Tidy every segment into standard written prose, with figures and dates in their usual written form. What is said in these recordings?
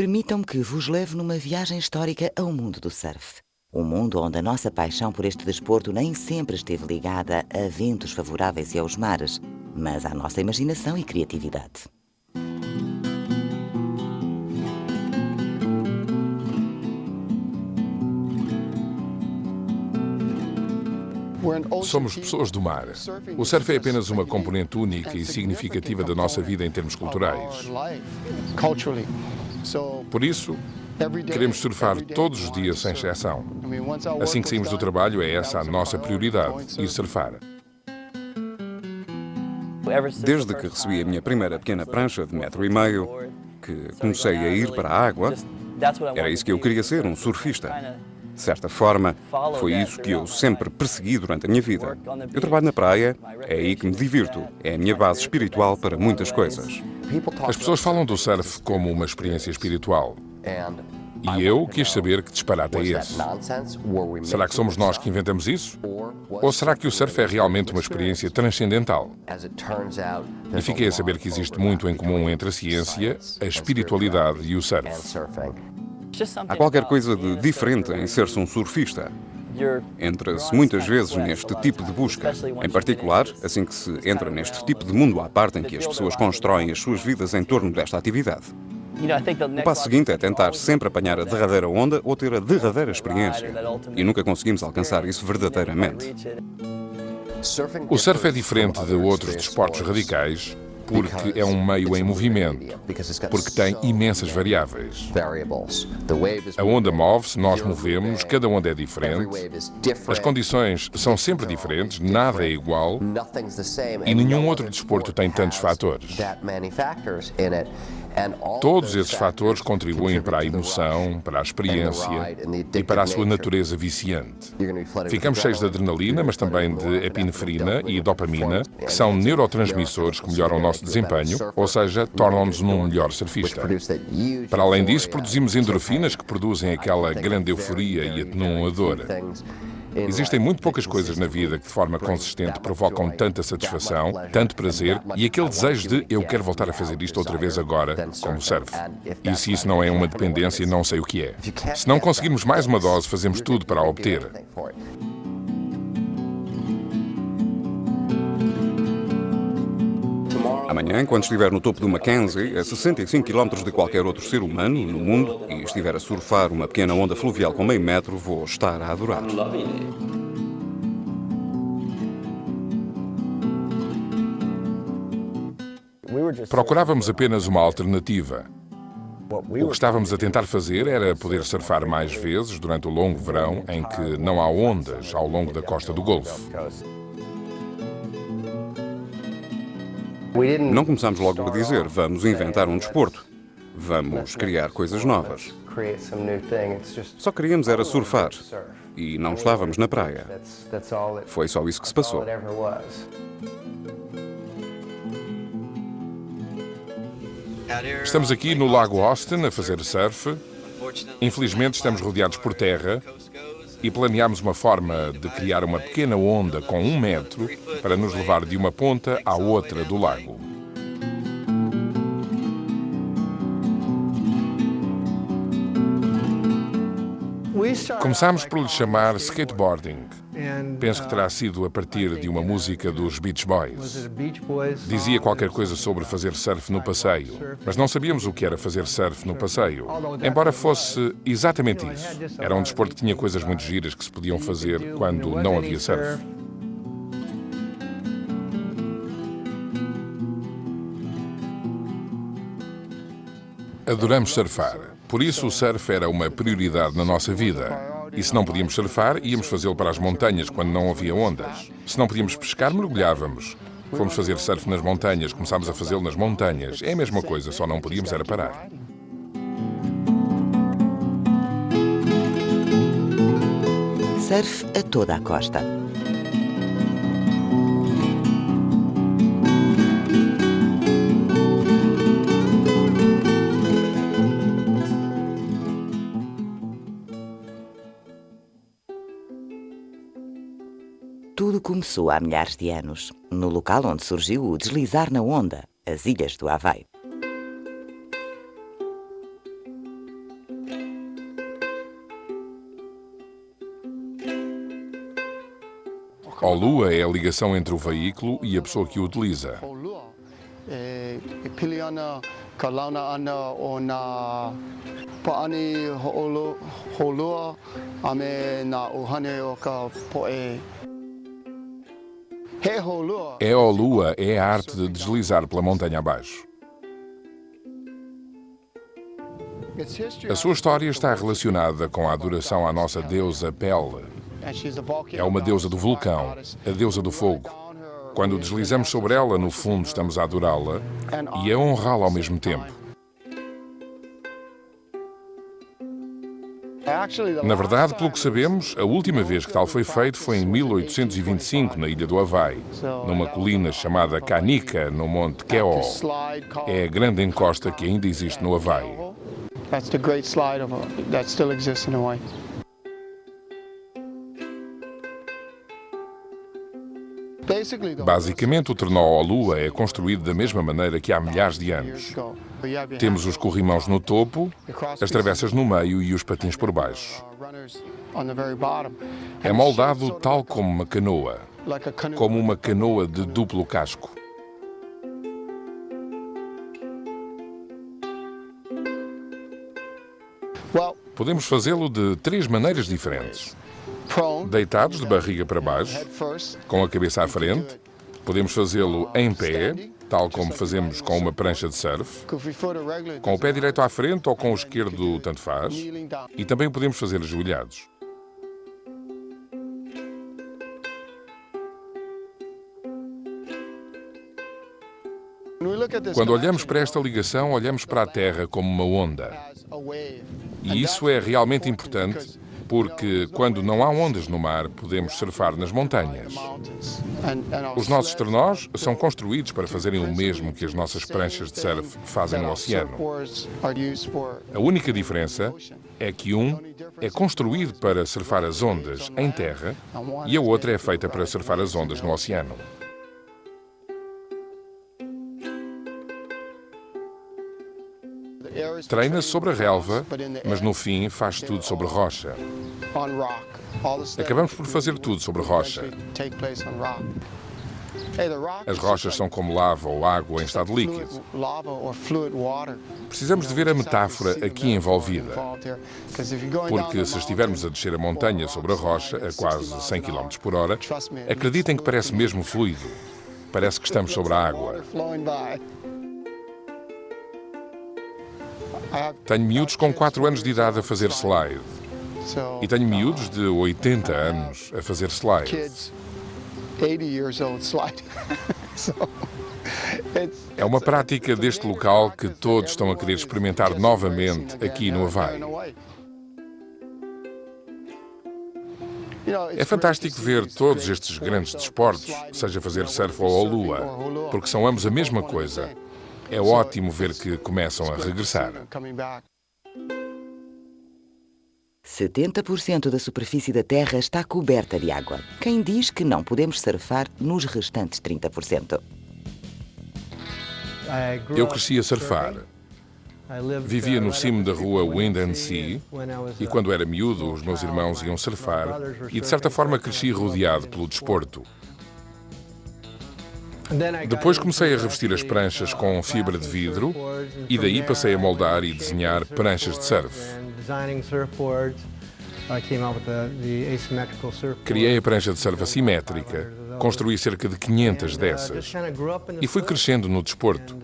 Permitam-me que vos leve numa viagem histórica ao mundo do surf. Um mundo onde a nossa paixão por este desporto nem sempre esteve ligada a ventos favoráveis e aos mares, mas à nossa imaginação e criatividade. Somos pessoas do mar. O surf é apenas uma componente única e significativa da nossa vida em termos culturais. Por isso, queremos surfar todos os dias sem exceção. Assim que saímos do trabalho, é essa a nossa prioridade, ir surfar. Desde que recebi a minha primeira pequena prancha de 1,5 m, que comecei a ir para a água, era isso que eu queria ser, um surfista. De certa forma, foi isso que eu sempre persegui durante a minha vida. Eu trabalho na praia, é aí que me divirto, é a minha base espiritual para muitas coisas. As pessoas falam do surf como uma experiência espiritual. E eu quis saber que disparate é esse. Será que somos nós que inventamos isso? Ou será que o surf é realmente uma experiência transcendental? E fiquei a saber que existe muito em comum entre a ciência, a espiritualidade e o surf. Há qualquer coisa de diferente em ser-se um surfista. Entra-se muitas vezes neste tipo de busca. Em particular, assim que se entra neste tipo de mundo à parte em que as pessoas constroem as suas vidas em torno desta atividade. O passo seguinte é tentar sempre apanhar a derradeira onda ou ter a derradeira experiência. E nunca conseguimos alcançar isso verdadeiramente. O surf é diferente de outros desportos radicais porque é um meio em movimento, porque tem imensas variáveis. A onda move-se, nós movemos, cada onda é diferente, as condições são sempre diferentes, nada é igual e nenhum outro desporto tem tantos fatores. Todos esses fatores contribuem para a emoção, para a experiência e para a sua natureza viciante. Ficamos cheios de adrenalina, mas também de epinefrina e dopamina, que são neurotransmissores que melhoram o nosso desempenho, ou seja, tornam-nos um melhor surfista. Para além disso, produzimos endorfinas que produzem aquela grande euforia e atenuam a dor. Existem muito poucas coisas na vida que de forma consistente provocam tanta satisfação, tanto prazer e aquele desejo de eu quero voltar a fazer isto outra vez agora, como o surf. E se isso não é uma dependência, não sei o que é. Se não conseguirmos mais uma dose, fazemos tudo para a obter. Amanhã, quando estiver no topo do Mackenzie, a 65 km de qualquer outro ser humano no mundo, e estiver a surfar uma pequena onda fluvial com 0,5 m, vou estar a adorar. Procurávamos apenas uma alternativa. O que estávamos a tentar fazer era poder surfar mais vezes durante o longo verão em que não há ondas ao longo da costa do Golfo. Não começámos logo a dizer, vamos inventar um desporto, vamos criar coisas novas. Só queríamos era surfar e não estávamos na praia. Foi só isso que se passou. Estamos aqui no Lago Austin a fazer surf. Infelizmente estamos rodeados por terra e planeámos uma forma de criar uma pequena onda com 1 metro para nos levar de uma ponta à outra do lago. Começámos por lhe chamar skateboarding. Penso que terá sido a partir de uma música dos Beach Boys. Dizia qualquer coisa sobre fazer surf no passeio, mas não sabíamos o que era fazer surf no passeio. Embora fosse exatamente isso. Era um desporto que tinha coisas muito giras que se podiam fazer quando não havia surf. Adoramos surfar. Por isso o surf era uma prioridade na nossa vida. E se não podíamos surfar, íamos fazê-lo para as montanhas quando não havia ondas. Se não podíamos pescar, mergulhávamos. Fomos fazer surf nas montanhas, começámos a fazê-lo nas montanhas. É a mesma coisa, só não podíamos era parar. Surf a toda a costa. Tudo começou há milhares de anos, no local onde surgiu o deslizar na onda, as Ilhas do Havaí. Olua é a ligação entre o veículo e a pessoa que o utiliza. Olua é a arte de deslizar pela montanha abaixo. A sua história está relacionada com a adoração à nossa deusa Pele. É uma deusa do vulcão, a deusa do fogo. Quando deslizamos sobre ela, no fundo estamos a adorá-la e a honrá-la ao mesmo tempo. Na verdade, pelo que sabemos, a última vez que tal foi feito foi em 1825, na ilha do Havaí, numa colina chamada Kanika, no Monte Keoh. É a grande encosta que ainda existe no Havaí. Basicamente, o trenó Olua é construído da mesma maneira que há milhares de anos. Temos os corrimãos no topo, as travessas no meio e os patins por baixo. É moldado tal como uma canoa de duplo casco. Podemos fazê-lo de 3 maneiras diferentes. Deitados de barriga para baixo, com a cabeça à frente. Podemos fazê-lo em pé, tal como fazemos com uma prancha de surf. Com o pé direito à frente ou com o esquerdo, tanto faz. E também podemos fazer ajoelhados. Quando olhamos para esta ligação, olhamos para a Terra como uma onda. E isso é realmente importante, porque quando não há ondas no mar, podemos surfar nas montanhas. Os nossos trenós são construídos para fazerem o mesmo que as nossas pranchas de surf fazem no oceano. A única diferença é que um é construído para surfar as ondas em terra e a outra é feita para surfar as ondas no oceano. Treina-se sobre a relva, mas no fim faz tudo sobre rocha. Acabamos por fazer tudo sobre rocha. As rochas são como lava ou água em estado líquido. Precisamos de ver a metáfora aqui envolvida. Porque se estivermos a descer a montanha sobre a rocha a quase 100 km por hora, acreditem que parece mesmo fluido. Parece que estamos sobre a água. Tenho miúdos com 4 anos de idade a fazer slide. E tenho miúdos de 80 anos a fazer slide. É uma prática deste local que todos estão a querer experimentar novamente aqui no Havaí. É fantástico ver todos estes grandes desportos, seja fazer surf ou Olua, porque são ambos a mesma coisa. É ótimo ver que começam a regressar. 70% da superfície da Terra está coberta de água. Quem diz que não podemos surfar nos restantes 30%? Eu cresci a surfar. Vivia no cimo da rua Wind and Sea e quando era miúdo os meus irmãos iam surfar e de certa forma cresci rodeado pelo desporto. Depois comecei a revestir as pranchas com fibra de vidro e daí passei a moldar e desenhar pranchas de surf. Criei a prancha de surf assimétrica, construí cerca de 500 dessas e fui crescendo no desporto.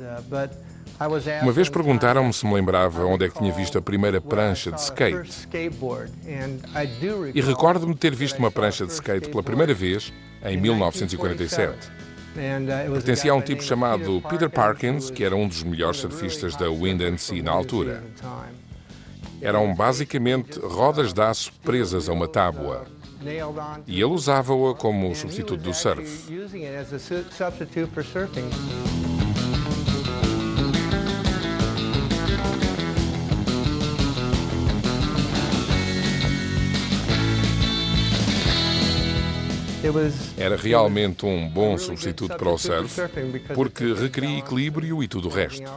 Uma vez perguntaram-me se me lembrava onde é que tinha visto a primeira prancha de skate. E recordo-me de ter visto uma prancha de skate pela primeira vez em 1947. Pertencia a um tipo chamado Peter Parkins, que era um dos melhores surfistas da Wind and Sea na altura. Eram basicamente rodas de aço presas a uma tábua. E ele usava-a como substituto do surf. Era realmente um bom substituto para o surf, porque requeria equilíbrio e tudo o resto.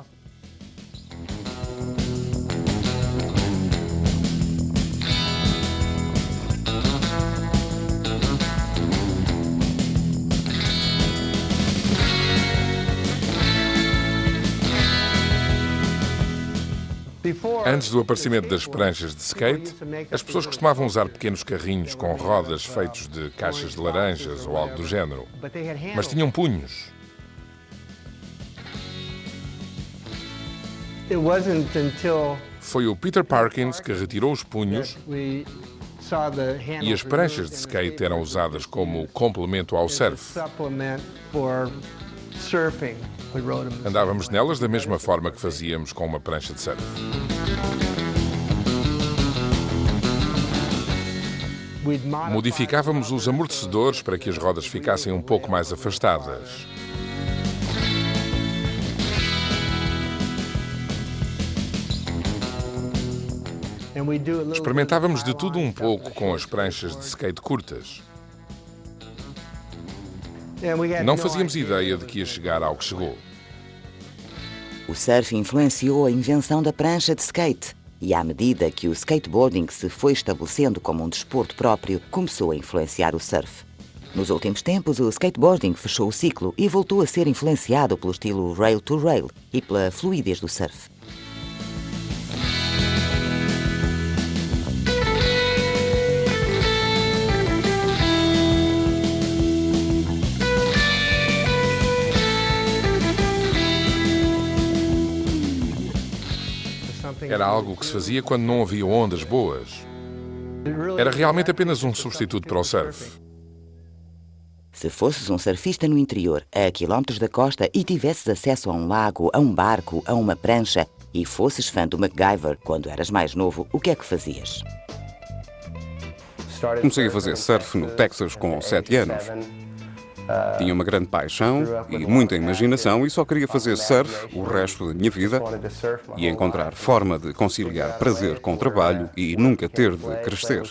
Antes do aparecimento das pranchas de skate, as pessoas costumavam usar pequenos carrinhos com rodas feitos de caixas de laranjas ou algo do género, mas tinham punhos. Foi o Peter Parkins que retirou os punhos e as pranchas de skate eram usadas como complemento ao surf. Andávamos nelas da mesma forma que fazíamos com uma prancha de surf. Modificávamos os amortecedores para que as rodas ficassem um pouco mais afastadas. Experimentávamos de tudo um pouco com as pranchas de skate curtas. Não fazíamos ideia de que ia chegar ao que chegou. O surf influenciou a invenção da prancha de skate e, à medida que o skateboarding se foi estabelecendo como um desporto próprio, começou a influenciar o surf. Nos últimos tempos, o skateboarding fechou o ciclo e voltou a ser influenciado pelo estilo rail-to-rail e pela fluidez do surf. Era algo que se fazia quando não havia ondas boas. Era realmente apenas um substituto para o surf. Se fosses um surfista no interior, a quilómetros da costa, e tivesses acesso a um lago, a um barco, a uma prancha, e fosses fã do MacGyver quando eras mais novo, o que é que fazias? Comecei a fazer surf no Texas com 7 anos. Tinha uma grande paixão e muita imaginação e só queria fazer surf o resto da minha vida e encontrar forma de conciliar prazer com trabalho e nunca ter de crescer.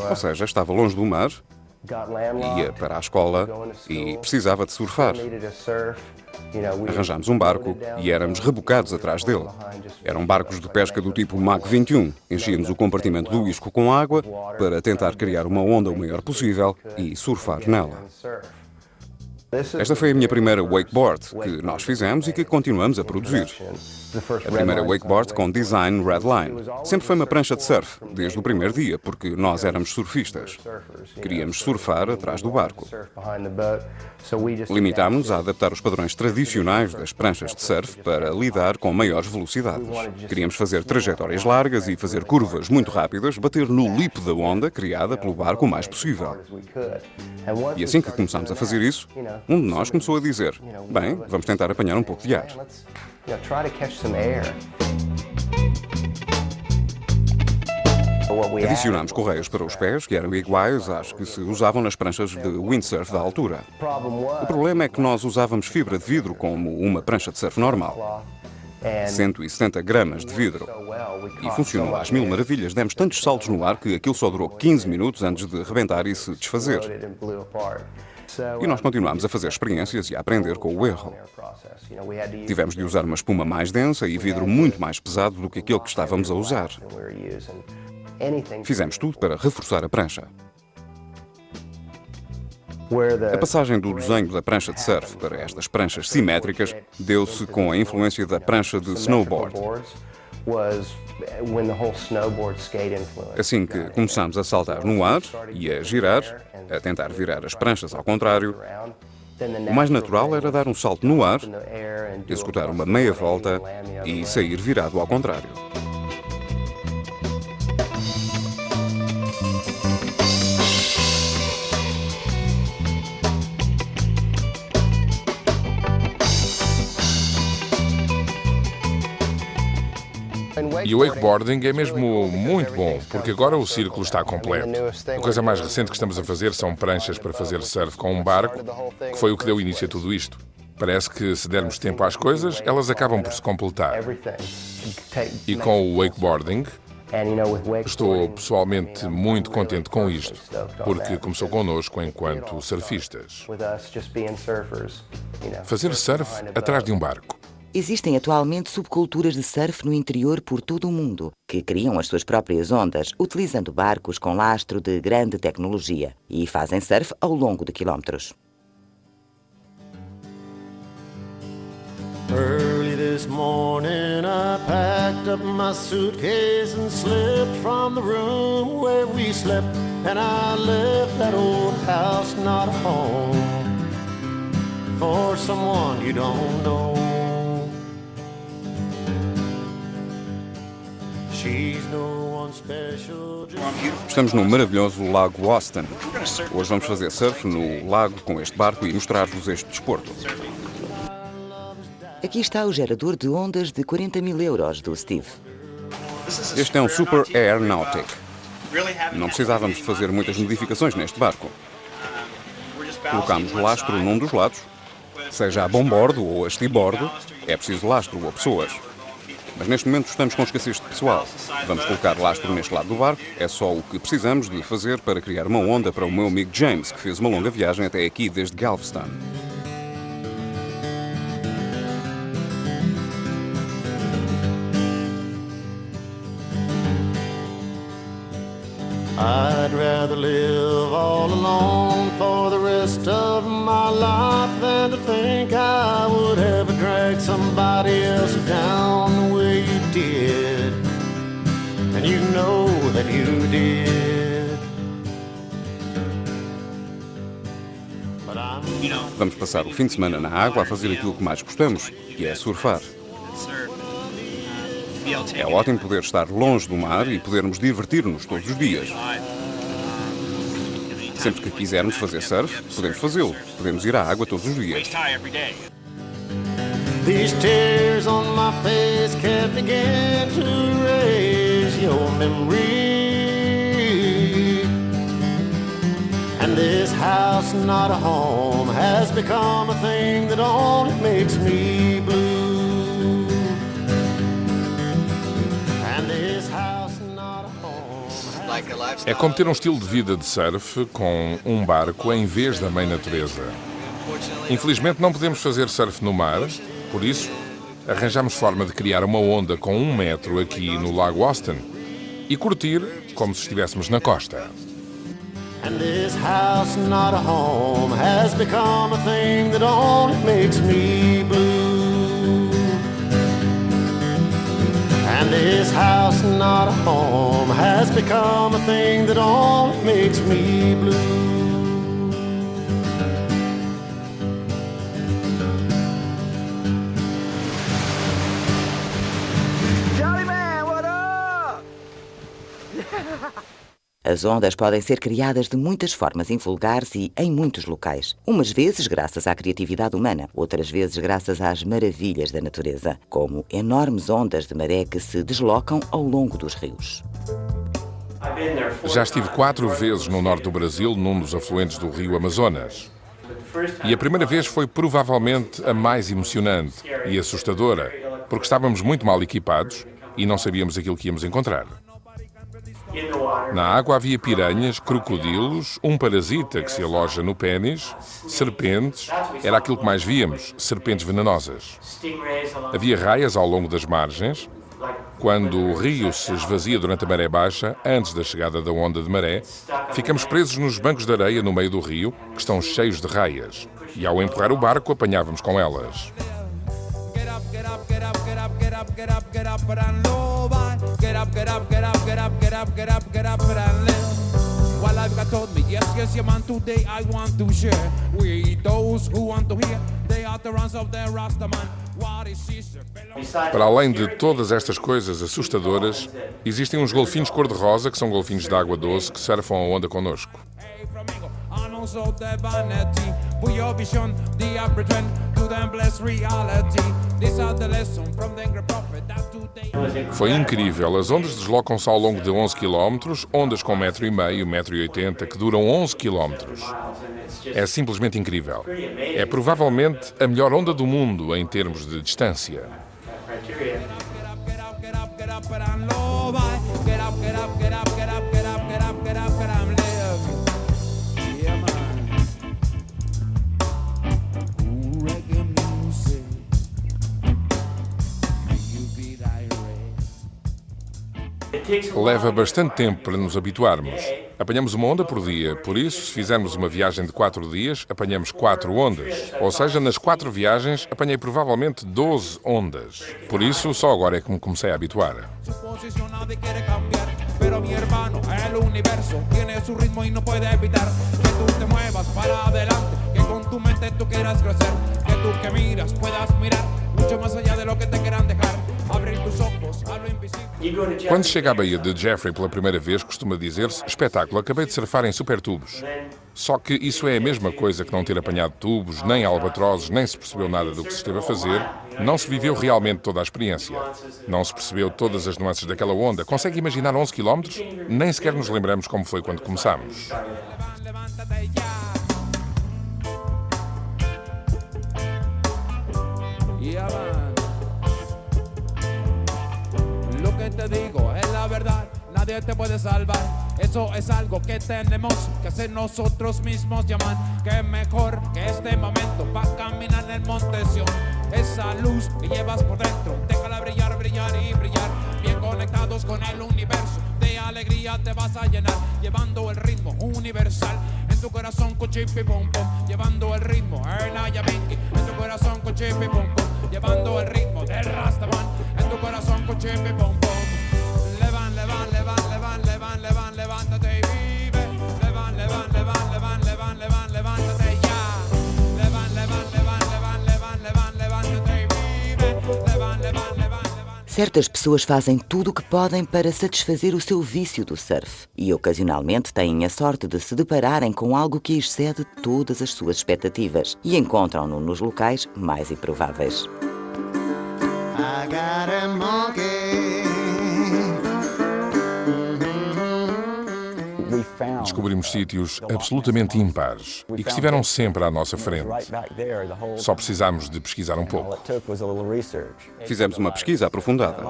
Ou seja, estava longe do mar, ia para a escola e precisava de surfar. Arranjámos um barco e éramos rebocados atrás dele. Eram barcos de pesca do tipo Mach 21. Enchíamos o compartimento do isco com água para tentar criar uma onda o maior possível e surfar nela. Esta foi a minha primeira wakeboard que nós fizemos e que continuamos a produzir. A primeira wakeboard com design Redline. Sempre foi uma prancha de surf, desde o primeiro dia, porque nós éramos surfistas. Queríamos surfar atrás do barco. Limitámos-nos a adaptar os padrões tradicionais das pranchas de surf para lidar com maiores velocidades. Queríamos fazer trajetórias largas e fazer curvas muito rápidas, bater no lip da onda criada pelo barco o mais possível. E assim que começámos a fazer isso, um de nós começou a dizer: bem, vamos tentar apanhar um pouco de ar. Adicionámos correias para os pés, que eram iguais às que se usavam nas pranchas de windsurf da altura. O problema é que nós usávamos fibra de vidro como uma prancha de surf normal. 170 gramas de vidro. E funcionou às mil maravilhas. Demos tantos saltos no ar que aquilo só durou 15 minutos antes de rebentar e se desfazer. E nós continuámos a fazer experiências e a aprender com o erro. Tivemos de usar uma espuma mais densa e vidro muito mais pesado do que aquele que estávamos a usar. Fizemos tudo para reforçar a prancha. A passagem do desenho da prancha de surf para estas pranchas simétricas deu-se com a influência da prancha de snowboard. Assim que começámos a saltar no ar e a girar, a tentar virar as pranchas ao contrário, o mais natural era dar um salto no ar, executar uma meia volta e sair virado ao contrário. E o wakeboarding é mesmo muito bom, porque agora o círculo está completo. A coisa mais recente que estamos a fazer são pranchas para fazer surf com um barco, que foi o que deu início a tudo isto. Parece que, se dermos tempo às coisas, elas acabam por se completar. E com o wakeboarding, estou pessoalmente muito contente com isto, porque começou connosco enquanto surfistas. Fazer surf atrás de um barco. Existem atualmente subculturas de surf no interior por todo o mundo, que criam as suas próprias ondas, utilizando barcos com lastro de grande tecnologia, e fazem surf ao longo de quilómetros. Early this morning I packed up my suitcase and slipped from the room where we slept, and I left that old house not a home for someone you don't know. She's no one special. Estamos no maravilhoso Lago Austin. Hoje vamos fazer surf no lago com este barco e mostrar-vos este desporto. Aqui está o gerador de ondas de 40 mil euros do Steve. Este é um Super Air Nautic. Não precisávamos de fazer muitas modificações neste barco. Colocámos lastro num dos lados, seja a bombordo ou a estibordo, é preciso lastro ou pessoas. Mas neste momento estamos com escassez de pessoal. Vamos colocar lastro neste lado do barco, é só o que precisamos de fazer para criar uma onda para o meu amigo James, que fez uma longa viagem até aqui desde Galveston. I'd rather live all alone for the rest of my life than to think I would ever drag somebody else down the way you did. And you know that you did. But Vamos passar o fim de semana na água a fazer aquilo que mais gostamos, que é surfar. É ótimo poder estar longe do mar e podermos divertir-nos todos os dias. Sempre que quisermos fazer surf, podemos fazê-lo. Podemos ir à água todos os dias. These tears on my face can't begin to erase your memory. And this house, not a home, has become a thing that only makes me blue. É como ter um estilo de vida de surf com um barco em vez da mãe natureza. Infelizmente não podemos fazer surf no mar, por isso arranjamos forma de criar uma onda com 1 metro aqui no Lago Austin e curtir como se estivéssemos na costa. And this house, not a home, has become a thing that only makes me blue. And this house, not a home, has become a thing that only makes me blue. Johnny Man, what up? As ondas podem ser criadas de muitas formas invulgares e em muitos locais. Umas vezes graças à criatividade humana, outras vezes graças às maravilhas da natureza, como enormes ondas de maré que se deslocam ao longo dos rios. Já estive 4 vezes no norte do Brasil, num dos afluentes do rio Amazonas. E a primeira vez foi provavelmente a mais emocionante e assustadora, porque estávamos muito mal equipados e não sabíamos aquilo que íamos encontrar. Na água havia piranhas, crocodilos, um parasita que se aloja no pênis, serpentes, era aquilo que mais víamos, serpentes venenosas. Havia raias ao longo das margens. Quando o rio se esvazia durante a maré baixa, antes da chegada da onda de maré, ficamos presos nos bancos de areia no meio do rio, que estão cheios de raias. E ao empurrar o barco, apanhávamos com elas. Para além de todas estas coisas assustadoras, existem uns golfinhos cor-de-rosa, que são golfinhos de água doce, que surfam a onda connosco. Foi incrível. As ondas deslocam-se ao longo de 11 km, ondas com 1,5 m, 1,80 m, que duram 11 km. É simplesmente incrível. É provavelmente a melhor onda do mundo em termos de distância. Leva bastante tempo para nos habituarmos. Apanhamos uma onda por dia, por isso, se fizermos uma viagem de 4 dias, apanhamos 4 ondas. Ou seja, nas 4 viagens, apanhei provavelmente 12 ondas. Por isso, só agora é que me comecei a habituar. Pero mi hermano, el universo tiene su ritmo y no puede evitar que tú te muevas para adelante, que con tu mente tú quieras crecer, que tú que miras puedas mirar mucho más allá de lo que te quieran dejar, abrir tus ojos a lo invisible. Quando chega à Baía de Jeffrey pela primeira vez, costuma dizer-se: espetáculo, acabei de surfar em super tubos. Só que isso é a mesma coisa que não ter apanhado tubos, nem albatrozes, nem se percebeu nada do que se esteve a fazer. Não se viveu realmente toda a experiência. Não se percebeu todas as nuances daquela onda. Consegue imaginar 11 km? Nem sequer nos lembramos como foi quando começámos. Lo que te digo es la verdad, nadie te puede salvar. Eso es algo que tenemos que hacer nosotros mismos. Llaman que mejor que este momento va a caminar en el monte Sión. Esa luz que llevas por dentro, déjala brillar, brillar y brillar. Bien conectados con el universo, de alegría te vas a llenar. Llevando el ritmo universal en tu corazón con chip y pum pum. Llevando el ritmo Ernayabenki en tu corazón con chip y pum pum. Llevando el ritmo del Rastaman en tu corazón con chip y pum pum. Levan, levan, levan, levan, levan, levan, levántate y vive. Levan, levan, levan, levan, levan, levan, levántate ya. Levan, levan, levan, levan, levan, levan, levántate y vive. Levan, levan, levan. Certas pessoas fazem tudo o que podem para satisfazer o seu vício do surf e, ocasionalmente, têm a sorte de se depararem com algo que excede todas as suas expectativas e encontram-no nos locais mais improváveis. I got a monkey. Descobrimos sítios absolutamente ímpares e que estiveram sempre à nossa frente. Só precisámos de pesquisar um pouco. Fizemos uma pesquisa aprofundada.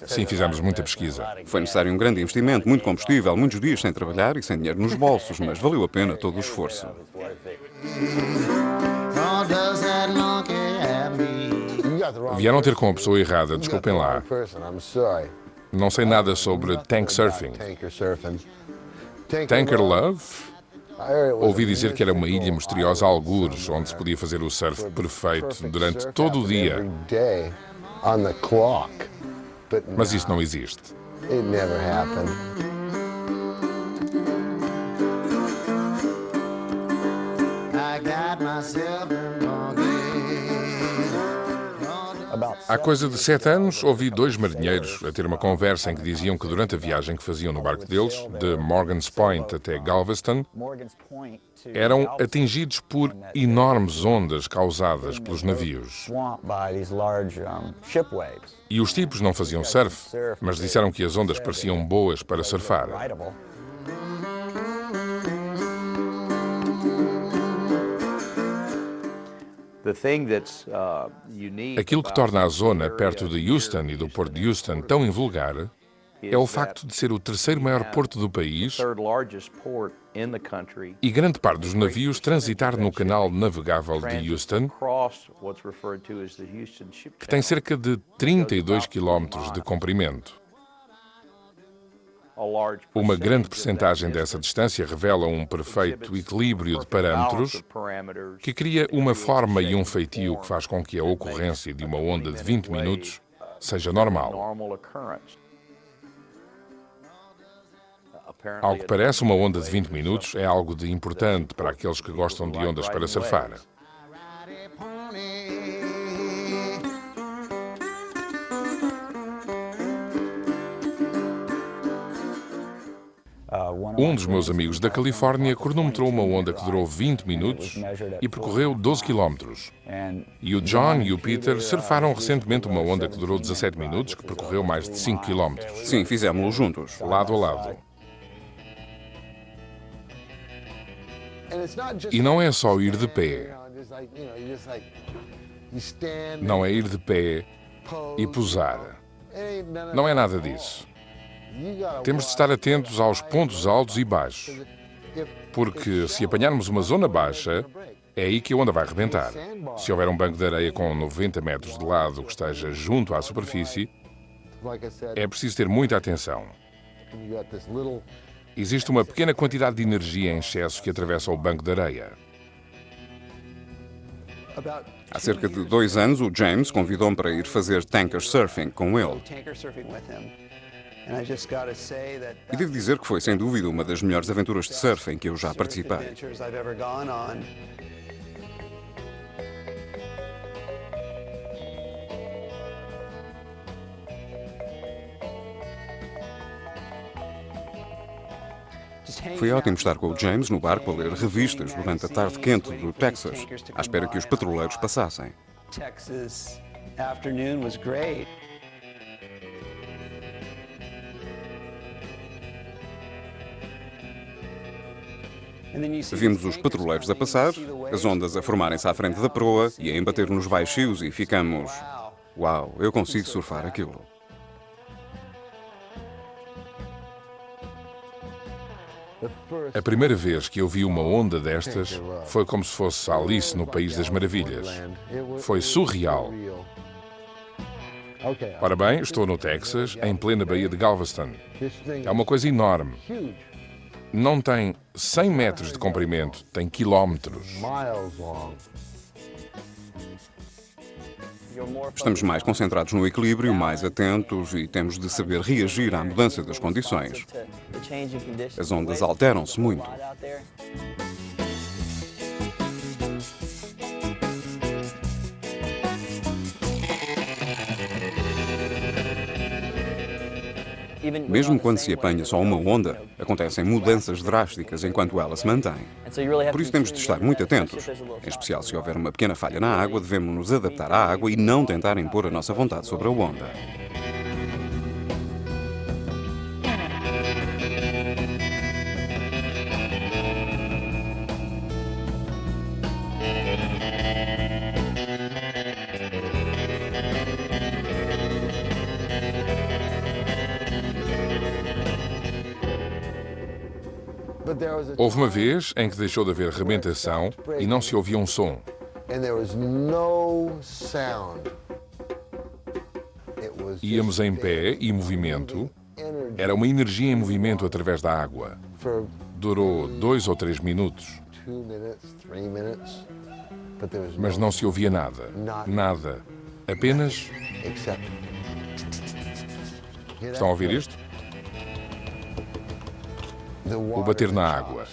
Sim, fizemos muita pesquisa. Foi necessário um grande investimento, muito combustível, muitos dias sem trabalhar e sem dinheiro nos bolsos, mas valeu a pena todo o esforço. Oh, does that monkey have me? Vieram ter com a pessoa errada, desculpem lá. Não sei nada sobre tank surfing. Tanker Love? Ouvi dizer que era uma ilha misteriosa a algures, onde se podia fazer o surf perfeito durante todo o dia. Mas isso não existe. I got myself a monkey. Há coisa de 7 anos, ouvi 2 marinheiros a ter uma conversa em que diziam que durante a viagem que faziam no barco deles, de Morgan's Point até Galveston, eram atingidos por enormes ondas causadas pelos navios. E os tipos não faziam surf, mas disseram que as ondas pareciam boas para surfar. Aquilo que torna a zona perto de Houston e do porto de Houston tão invulgar é o facto de ser o 3º maior porto do país e grande parte dos navios transitar no canal navegável de Houston, que tem cerca de 32 km de comprimento. Uma grande percentagem dessa distância revela um perfeito equilíbrio de parâmetros que cria uma forma e um feitio que faz com que a ocorrência de uma onda de 20 minutos seja normal. Ao que parece, uma onda de 20 minutos é algo de importante para aqueles que gostam de ondas para surfar. Um dos meus amigos da Califórnia cronometrou uma onda que durou 20 minutos e percorreu 12 km. E o John e o Peter surfaram recentemente uma onda que durou 17 minutos, que percorreu mais de 5 km. Sim, fizemos-lo juntos. Lado a lado. E não é só ir de pé. Não é ir de pé e posar. Não é nada disso. Temos de estar atentos aos pontos altos e baixos, porque se apanharmos uma zona baixa, é aí que a onda vai rebentar. Se houver um banco de areia com 90 metros de lado que esteja junto à superfície, é preciso ter muita atenção. Existe uma pequena quantidade de energia em excesso que atravessa o banco de areia. Há cerca de 2 anos, o James convidou-me para ir fazer tanker surfing com ele. E devo dizer que foi, sem dúvida, uma das melhores aventuras de surf em que eu já participei. Foi ótimo estar com o James no barco a ler revistas durante a tarde quente do Texas, à espera que os patrulheiros passassem. Vimos os patrulheiros a passar, as ondas a formarem-se à frente da proa e a embater nos baixios e ficamos... Uau, eu consigo surfar aquilo. A primeira vez que eu vi uma onda destas foi como se fosse Alice no País das Maravilhas. Foi surreal. Ora bem, estou no Texas, em plena Baía de Galveston. É uma coisa enorme. Não tem 100 metros de comprimento, tem quilómetros. Estamos mais concentrados no equilíbrio, mais atentos e temos de saber reagir à mudança das condições. As ondas alteram-se muito. Mesmo quando se apanha só uma onda, acontecem mudanças drásticas enquanto ela se mantém. Por isso temos de estar muito atentos. Em especial se houver uma pequena falha na água, devemos nos adaptar à água e não tentar impor a nossa vontade sobre a onda. Houve uma vez em que deixou de haver arrebentação e não se ouvia um som. Íamos em pé e movimento. Era uma energia em movimento através da água. Durou 2 ou 3 minutos. Mas não se ouvia nada. Nada. Apenas... Estão a ouvir isto? O bater na água.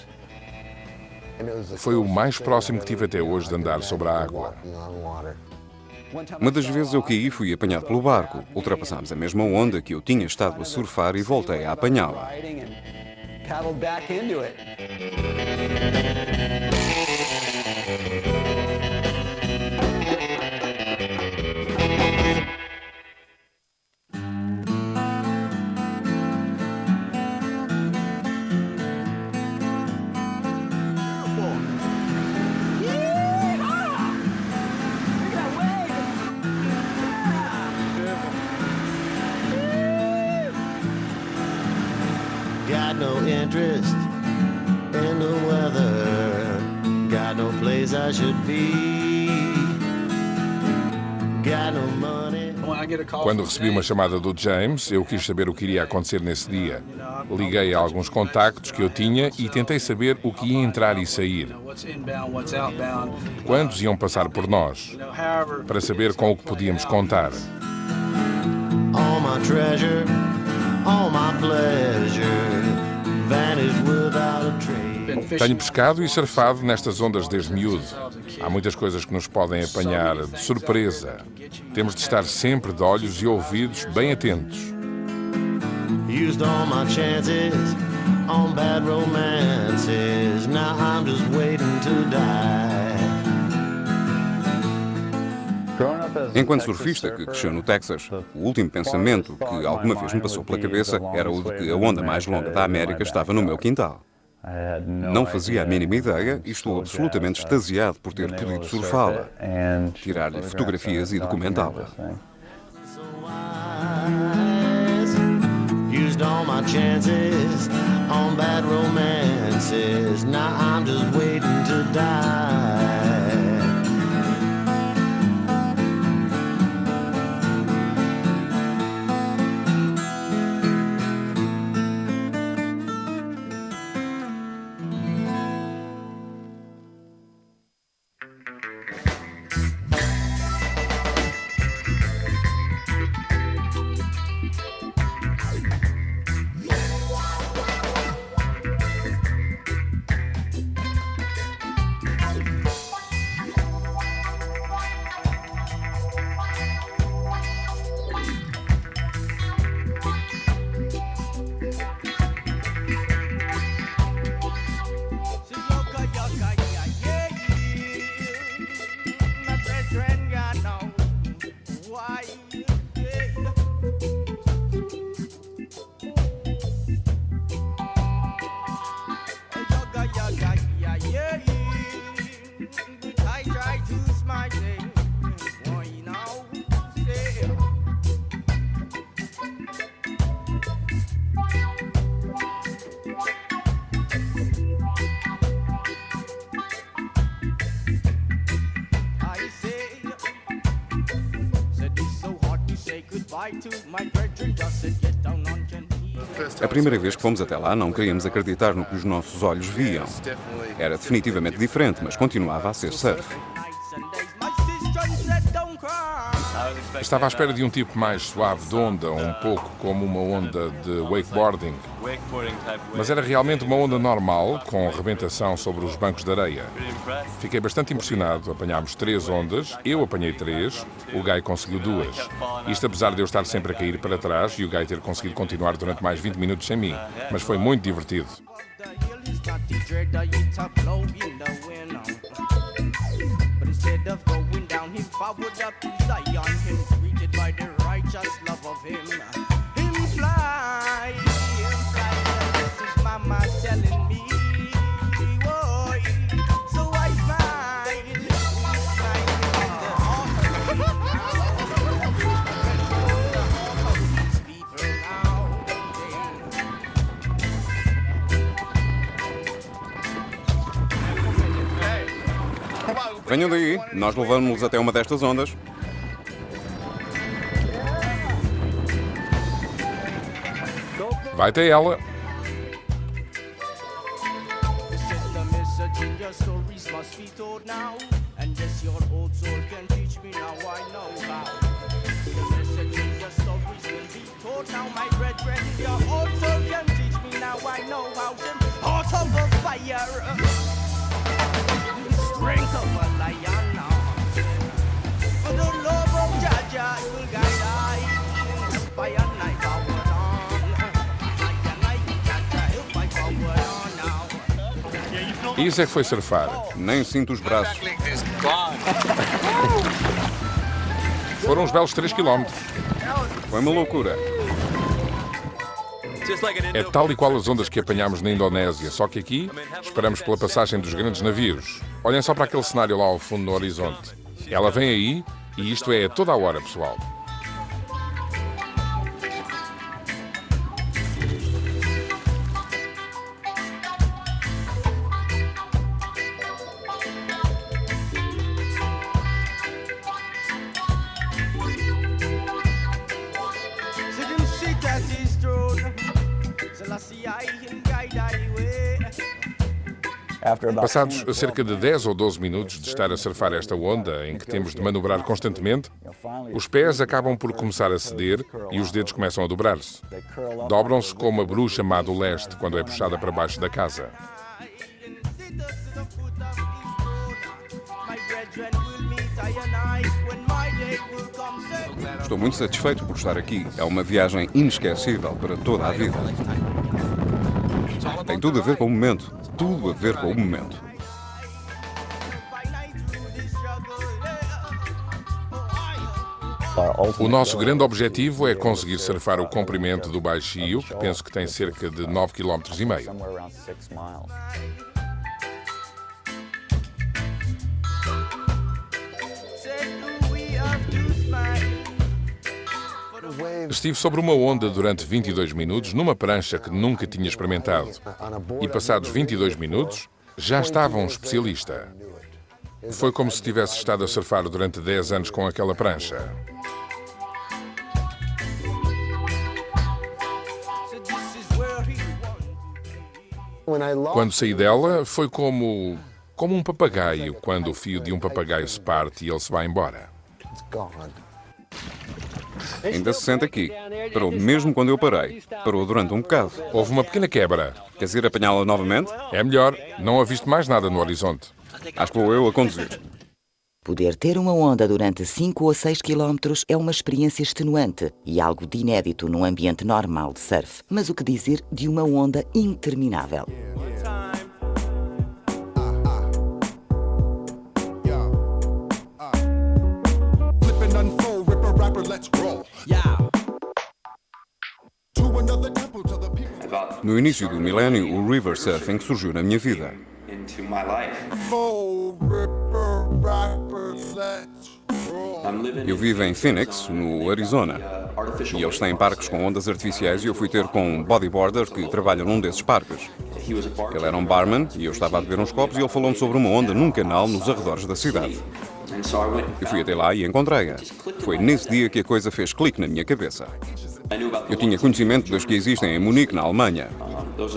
Foi o mais próximo que tive até hoje de andar sobre a água. Uma das vezes eu caí e fui apanhado pelo barco. Ultrapassámos a mesma onda que eu tinha estado a surfar e voltei a apanhá-la. Got no interest in the weather. Got no place I should be. Got no money. Quando recebi uma chamada do James, eu quis saber o que iria acontecer nesse dia. Liguei a alguns contactos que eu tinha e tentei saber o que ia entrar e sair. Quantos iam passar por nós, para saber com o que podíamos contar. All my treasure, all my pleasure, vanished without a trace. Tenho pescado e surfado nestas ondas desde miúdo. Há muitas coisas que nos podem apanhar de surpresa. Temos de estar sempre de olhos e ouvidos bem atentos. Used all my chances on bad romances. Now I'm just waiting to die. Enquanto surfista que cresceu no Texas, o último pensamento que alguma vez me passou pela cabeça era o de que a onda mais longa da América estava no meu quintal. Não fazia a mínima ideia e estou absolutamente extasiado por ter podido surfá-la, tirar-lhe fotografias e documentá-la. Used all my chances on bad romances. Now I'm just waiting to die. A primeira vez que fomos até lá, não queríamos acreditar no que os nossos olhos viam. Era definitivamente diferente, mas continuava a ser surf. Estava à espera de um tipo mais suave de onda, um pouco como uma onda de wakeboarding. Mas era realmente uma onda normal, com rebentação sobre os bancos de areia. Fiquei bastante impressionado. Apanhámos 3 ondas, eu apanhei 3, o Guy conseguiu 2. Isto apesar de eu estar sempre a cair para trás e o Guy ter conseguido continuar durante mais 20 minutos sem mim. Mas foi muito divertido. Instead of going down, him forward up to Zion, him greeted by the righteous love of him. Him fly, this is mama telling me, boy, so I fly in the heart of these people now. Venham daí, nós levamos-los até uma destas ondas. Vai até ela. Strength of a lion now. For the love of Jaja will guide I. By a night forward on. By a night Jaja will fight forward on now. Isso é que foi surfar. Nem sinto os braços. Foram uns belos 3 km. Foi uma loucura. É tal e qual as ondas que apanhámos na Indonésia, só que aqui esperamos pela passagem dos grandes navios. Olhem só para aquele cenário lá ao fundo no horizonte. Ela vem aí e isto é a toda a hora, pessoal. Passados cerca de 10 ou 12 minutos de estar a surfar esta onda, em que temos de manobrar constantemente, os pés acabam por começar a ceder e os dedos começam a dobrar-se. Dobram-se como a bruxa má do leste quando é puxada para baixo da casa. Estou muito satisfeito por estar aqui. É uma viagem inesquecível para toda a vida. Tem tudo a ver com o momento. Tudo a ver com o momento. O nosso grande objetivo é conseguir surfar o comprimento do Baixio, que penso que tem cerca de 9,5 km. Estive sobre uma onda durante 22 minutos, numa prancha que nunca tinha experimentado. E passados 22 minutos, já estava um especialista. Foi como se tivesse estado a surfar durante 10 anos com aquela prancha. Quando saí dela, foi como um papagaio, quando o fio de um papagaio se parte e ele se vai embora. Ainda se sente aqui. Parou mesmo quando eu parei. Parou durante um bocado. Houve uma pequena quebra. Queres ir apanhá-la novamente? É melhor. Não aviste mais nada no horizonte. Acho que vou eu a conduzir. Poder ter uma onda durante 5 ou 6 quilómetros é uma experiência extenuante e algo de inédito num ambiente normal de surf. Mas o que dizer de uma onda interminável? No início do milénio, o river surfing surgiu na minha vida. Eu vivo em Phoenix, no Arizona, e eles têm parques com ondas artificiais e eu fui ter com um bodyboarder que trabalha num desses parques. Ele era um barman e eu estava a beber uns copos e ele falou-me sobre uma onda num canal nos arredores da cidade. Eu fui até lá e encontrei-a. Foi nesse dia que a coisa fez clique na minha cabeça. Eu tinha conhecimento das que existem em Munique, na Alemanha.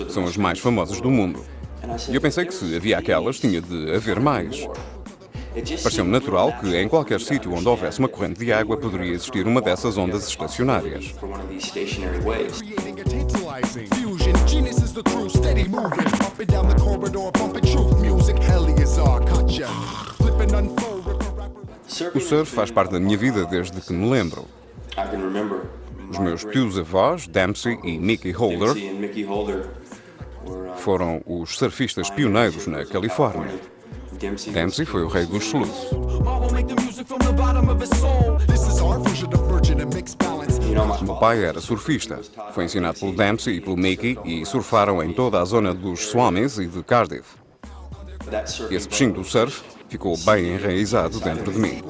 São as mais famosas do mundo. E eu pensei que se havia aquelas, tinha de haver mais. Pareceu-me natural que em qualquer sítio onde houvesse uma corrente de água poderia existir uma dessas ondas estacionárias. O surf faz parte da minha vida desde que me lembro. Os meus tios-avós, Dempsey e Mickey Holder, foram os surfistas pioneiros na Califórnia. Dempsey foi o rei dos sloughs. O meu pai era surfista. Foi ensinado pelo Dempsey e pelo Mickey e surfaram em toda a zona dos Swamis e de Cardiff. Esse bichinho do surf ficou bem enraizado dentro de mim.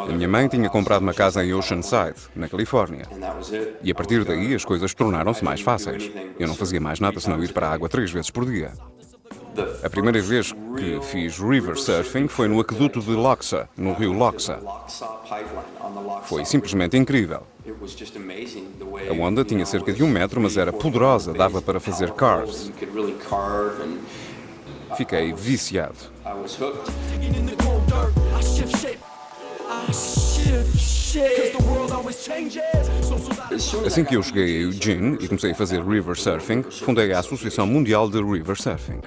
A minha mãe tinha comprado uma casa em Oceanside, na Califórnia. E a partir daí as coisas tornaram-se mais fáceis. Eu não fazia mais nada senão ir para a água 3 vezes por dia. A primeira vez que fiz river surfing foi no aqueduto de Loxa, no rio Loxa. Foi simplesmente incrível. A onda tinha cerca de 1 metro, mas era poderosa, dava para fazer carves. Fiquei viciado. Assim que eu cheguei a Eugene e comecei a fazer river surfing, fundei a Associação Mundial de River Surfing.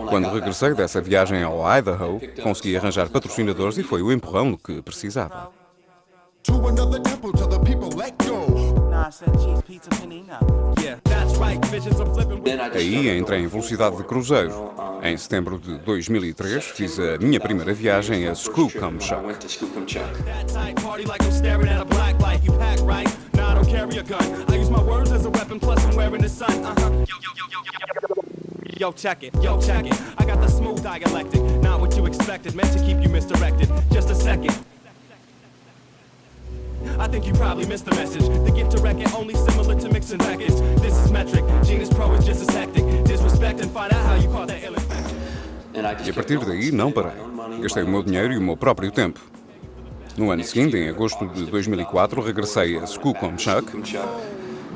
Quando regressei dessa viagem ao Idaho, consegui arranjar patrocinadores e foi o empurrão que precisava. Aí entrei em velocidade de cruzeiro. Em setembro de 2003, fiz a minha primeira viagem a Skookumchuck. Yo, check it, I got the smooth dialectic, not what you expected, meant to keep you misdirected. Just a second. I think you probably missed the message. The gift to wreck it, only similar to mixing records. This is metric, Genius Pro is just as hectic. Disrespect and find out how you caught that ill infection. E a partir daí não parei. Gastei o meu dinheiro e o meu próprio tempo. No ano seguinte, em agosto de 2004, regressei a Skookumchuck.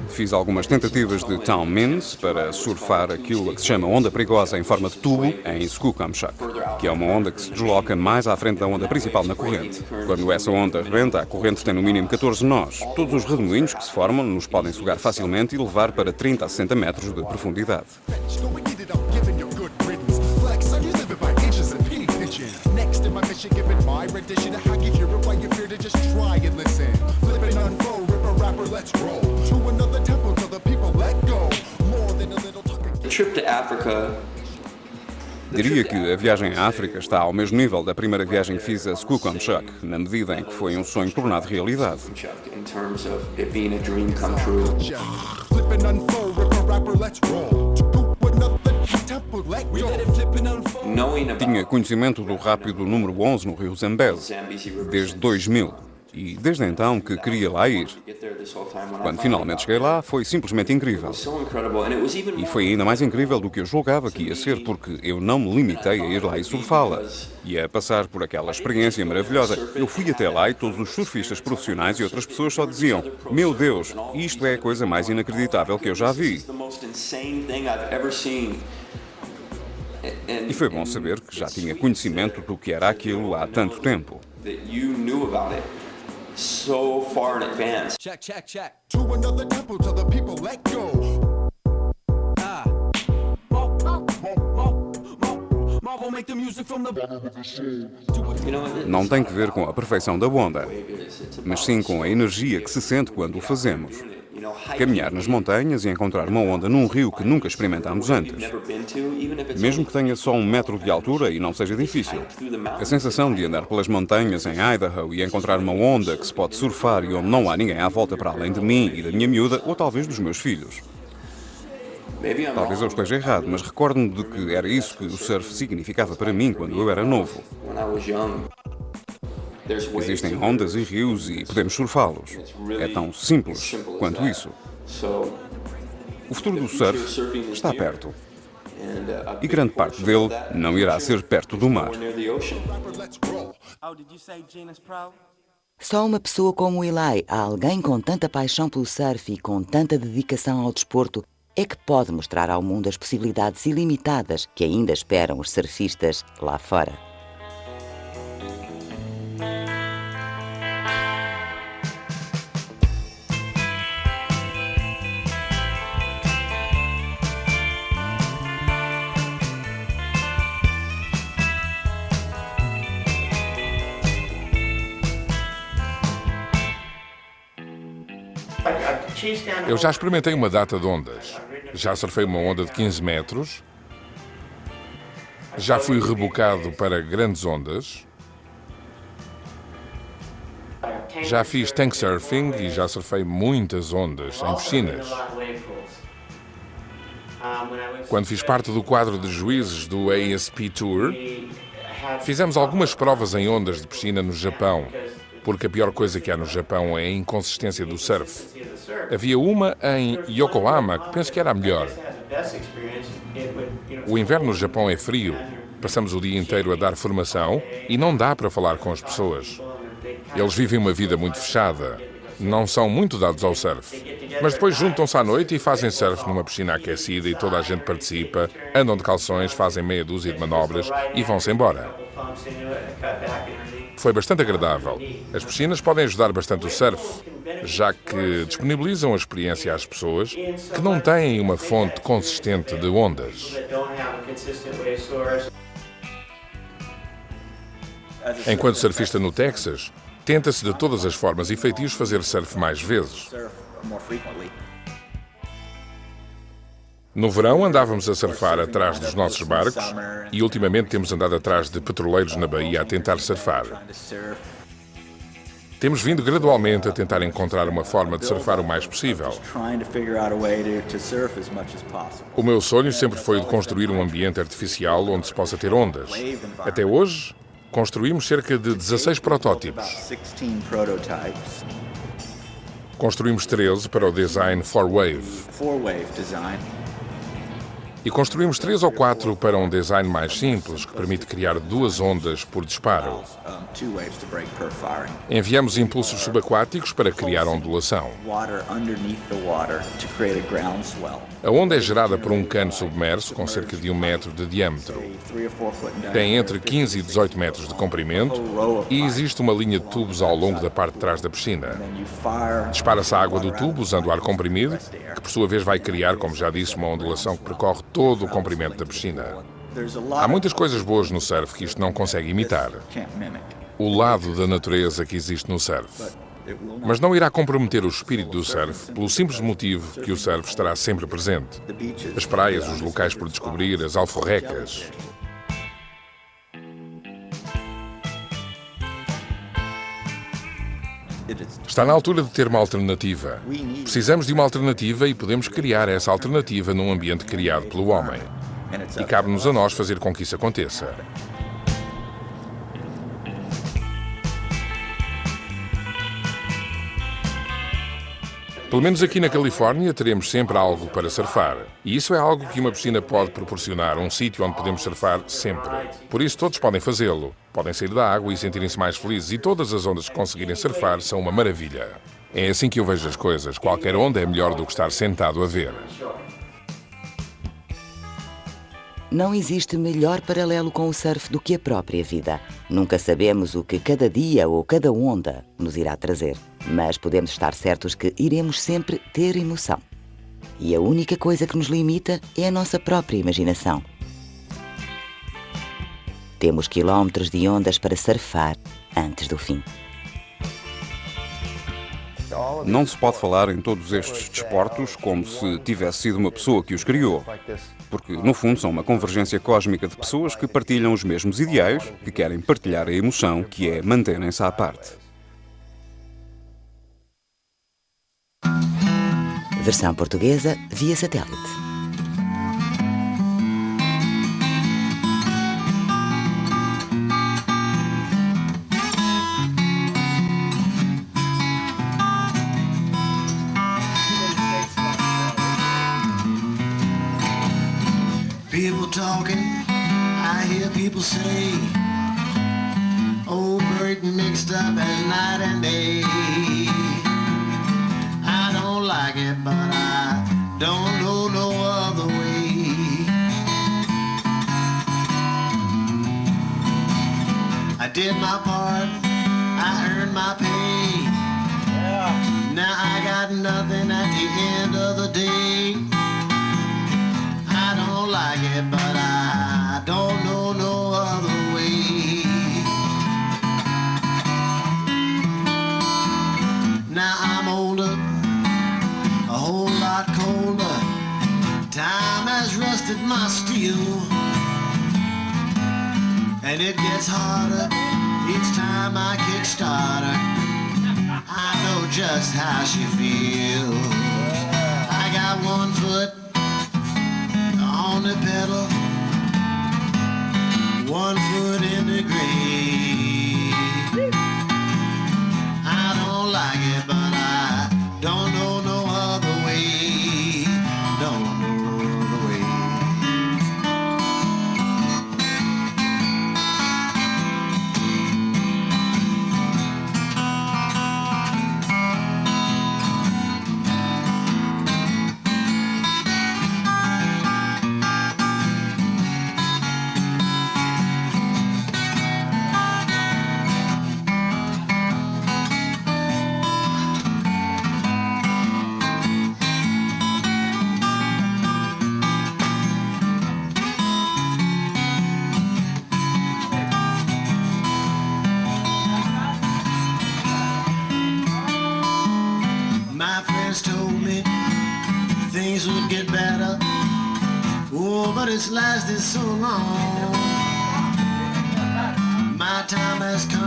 Fiz algumas tentativas de Town Mins para surfar aquilo que se chama onda perigosa em forma de tubo em Skookumchuck, que é uma onda que se desloca mais à frente da onda principal na corrente. Quando essa onda rebenta, a corrente tem no mínimo 14 nós. Todos os redemoinhos que se formam nos podem sugar facilmente e levar para 30 a 60 metros de profundidade. Diria que a viagem à África está ao mesmo nível da primeira viagem que fiz a Skookumchuck, na medida em que foi um sonho tornado realidade. Tinha conhecimento do rápido número 11 no rio Zambezi, desde 2000. E desde então que queria lá ir. Quando finalmente cheguei lá, foi simplesmente incrível. E foi ainda mais incrível do que eu julgava que ia ser, porque eu não me limitei a ir lá e surfá-la. E a passar por aquela experiência maravilhosa. Eu fui até lá e todos os surfistas profissionais e outras pessoas só diziam: meu Deus, isto é a coisa mais inacreditável que eu já vi. E foi bom saber que já tinha conhecimento do que era aquilo há tanto tempo. So far in advance. Check. To another temple till the people let go. Não tem que ver com a perfeição da onda, mas sim com a energia que se sente quando o fazemos. Caminhar nas montanhas e encontrar uma onda num rio que nunca experimentámos antes. Mesmo que tenha só 1 metro de altura e não seja difícil. A sensação de andar pelas montanhas em Idaho e encontrar uma onda que se pode surfar e onde não há ninguém à volta para além de mim e da minha miúda, ou talvez dos meus filhos. Talvez eu esteja errado, mas recordo-me de que era isso que o surf significava para mim quando eu era novo. Existem ondas e rios e podemos surfá-los. É tão simples quanto isso. O futuro do surf está perto. E grande parte dele não irá ser perto do mar. Só uma pessoa como o Eli, alguém com tanta paixão pelo surf e com tanta dedicação ao desporto, é que pode mostrar ao mundo as possibilidades ilimitadas que ainda esperam os surfistas lá fora. Eu já experimentei uma data de ondas. Já surfei uma onda de 15 metros. Já fui rebocado para grandes ondas. Já fiz tank surfing e já surfei muitas ondas em piscinas. Quando fiz parte do quadro de juízes do ASP Tour, fizemos algumas provas em ondas de piscina no Japão, porque a pior coisa que há no Japão é a inconsistência do surf. Havia uma em Yokohama que penso que era a melhor. O inverno no Japão é frio. Passamos o dia inteiro a dar formação e não dá para falar com as pessoas. Eles vivem uma vida muito fechada. Não são muito dados ao surf. Mas depois juntam-se à noite e fazem surf numa piscina aquecida e toda a gente participa, andam de calções, fazem meia dúzia de manobras e vão-se embora. Foi bastante agradável. As piscinas podem ajudar bastante o surf, já que disponibilizam a experiência às pessoas que não têm uma fonte consistente de ondas. Enquanto surfista no Texas, tenta-se de todas as formas e feitios fazer surf mais vezes. No verão andávamos a surfar atrás dos nossos barcos e ultimamente temos andado atrás de petroleiros na Bahia a tentar surfar. Temos vindo gradualmente a tentar encontrar uma forma de surfar o mais possível. O meu sonho sempre foi de construir um ambiente artificial onde se possa ter ondas. Até hoje, construímos cerca de 16 protótipos. Construímos 13 para o design 4Wave. E construímos 3 ou 4 para um design mais simples, que permite criar 2 ondas por disparo. Enviamos impulsos subaquáticos para criar ondulação. A onda é gerada por um cano submerso com cerca de 1 metro de diâmetro. Tem entre 15 e 18 metros de comprimento e existe uma linha de tubos ao longo da parte de trás da piscina. Dispara-se a água do tubo usando ar comprimido, que por sua vez vai criar, como já disse, uma ondulação que percorre todo o comprimento da piscina. Há muitas coisas boas no surf que isto não consegue imitar. O lado da natureza que existe no surf. Mas não irá comprometer o espírito do surf pelo simples motivo que o surf estará sempre presente. As praias, os locais por descobrir, as alforrecas. Está na altura de ter uma alternativa. Precisamos de uma alternativa e podemos criar essa alternativa num ambiente criado pelo homem. E cabe-nos a nós fazer com que isso aconteça. Pelo menos aqui na Califórnia teremos sempre algo para surfar. E isso é algo que uma piscina pode proporcionar, um sítio onde podemos surfar sempre. Por isso todos podem fazê-lo. Podem sair da água e sentirem-se mais felizes e todas as ondas que conseguirem surfar são uma maravilha. É assim que eu vejo as coisas. Qualquer onda é melhor do que estar sentado a ver. Não existe melhor paralelo com o surf do que a própria vida. Nunca sabemos o que cada dia ou cada onda nos irá trazer, mas podemos estar certos que iremos sempre ter emoção. E a única coisa que nos limita é a nossa própria imaginação. Temos quilómetros de ondas para surfar antes do fim. Não se pode falar em todos estes desportos como se tivesse sido uma pessoa que os criou. Porque, no fundo, são uma convergência cósmica de pessoas que partilham os mesmos ideais, que querem partilhar a emoção, que é manterem-se à parte. Versão portuguesa via satélite. people say, old Burton mixed up as night and day. I don't like it, but I don't know no other way. I did my part, I earned my pay. Now I got nothing at the end of the day. I don't like it, but I don't know no other way. Now I'm older, a whole lot colder. Time has rusted my steel, and it gets harder each time I kick start her. I know just how she feels. I got one foot on the pedal, one foot in the grave. I don't like it, but I don't know no other way. Don't know no other way. My friends told me things would get better. Oh, but it's lasted so long. My time has come.